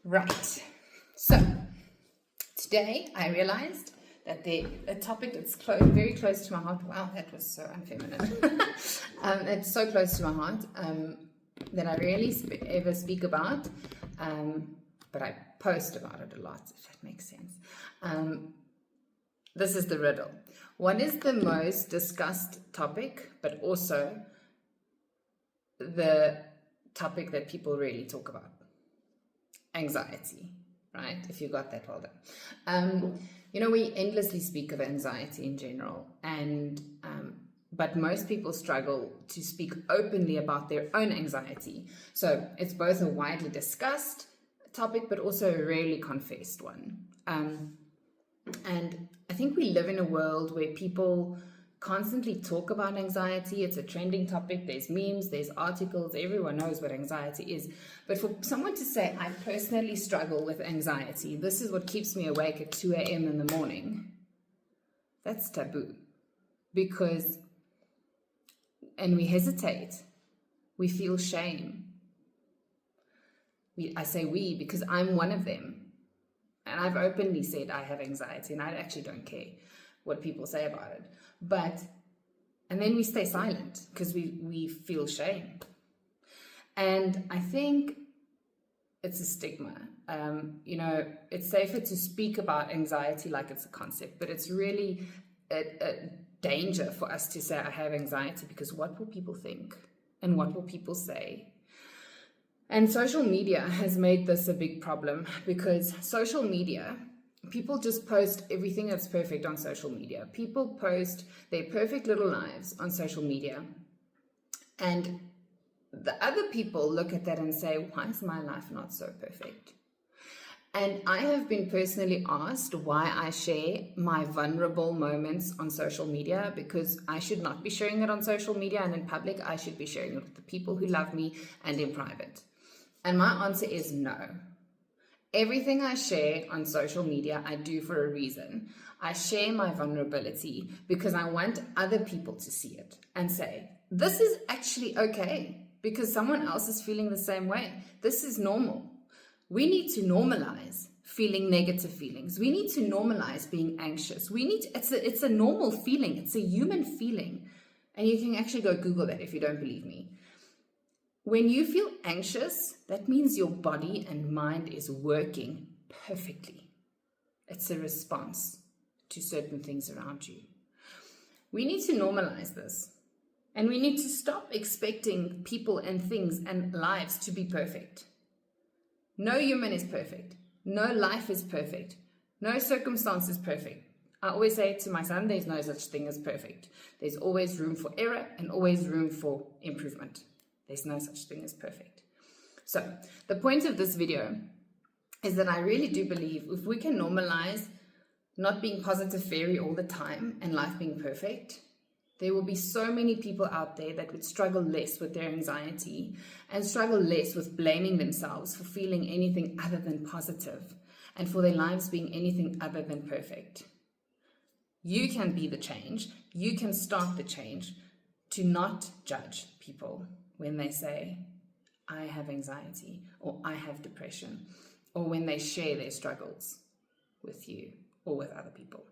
Right. So today I realized that a topic that's very close to my heart. Wow, that was so unfeminine. It's so close to my heart that I rarely ever speak about, but I post about it a lot, if that makes sense. This is the riddle. What is the most discussed topic, but also the topic that people really talk about? Anxiety, right? If you got that, well done. We endlessly speak of anxiety in general, but most people struggle to speak openly about their own anxiety. So it's both a widely discussed topic, but also a rarely confessed one. And I think we live in a world where people constantly talk about anxiety. It's a trending topic. There's memes, there's articles. Everyone knows what anxiety is. But for someone to say, I personally struggle with anxiety, this is what keeps me awake at 2 a.m. in the morning, that's taboo. And we hesitate. We feel shame. I say we because I'm one of them. And I've openly said I have anxiety, and I actually don't care what people say about it. And then we stay silent because we feel shame. And I think it's a stigma. It's safer to speak about anxiety like it's a concept, but it's really a danger for us to say I have anxiety, because what will people think and what will people say? And social media has made this a big problem, because social media, people just post everything that's perfect on social media. People post their perfect little lives on social media. And the other people look at that and say, why is my life not so perfect? And I have been personally asked why I share my vulnerable moments on social media, because I should not be sharing it on social media and in public. I should be sharing it with the people who love me and in private. And my answer is no. Everything I share on social media, I do for a reason. I share my vulnerability because I want other people to see it and say, this is actually okay, because someone else is feeling the same way. This is normal. We need to normalize feeling negative feelings. We need to normalize being anxious. It's a normal feeling. It's a human feeling. And you can actually go Google that if you don't believe me. When you feel anxious, that means your body and mind is working perfectly. It's a response to certain things around you. We need to normalize this. And we need to stop expecting people and things and lives to be perfect. No human is perfect. No life is perfect. No circumstance is perfect. I always say to my son, there's no such thing as perfect. There's always room for error and always room for improvement. There's no such thing as perfect. So the point of this video is that I really do believe if we can normalize not being positive fairy all the time and life being perfect, there will be so many people out there that would struggle less with their anxiety and struggle less with blaming themselves for feeling anything other than positive and for their lives being anything other than perfect. You can be the change. You can start the change to not judge people when they say, I have anxiety, or I have depression, or when they share their struggles with you or with other people.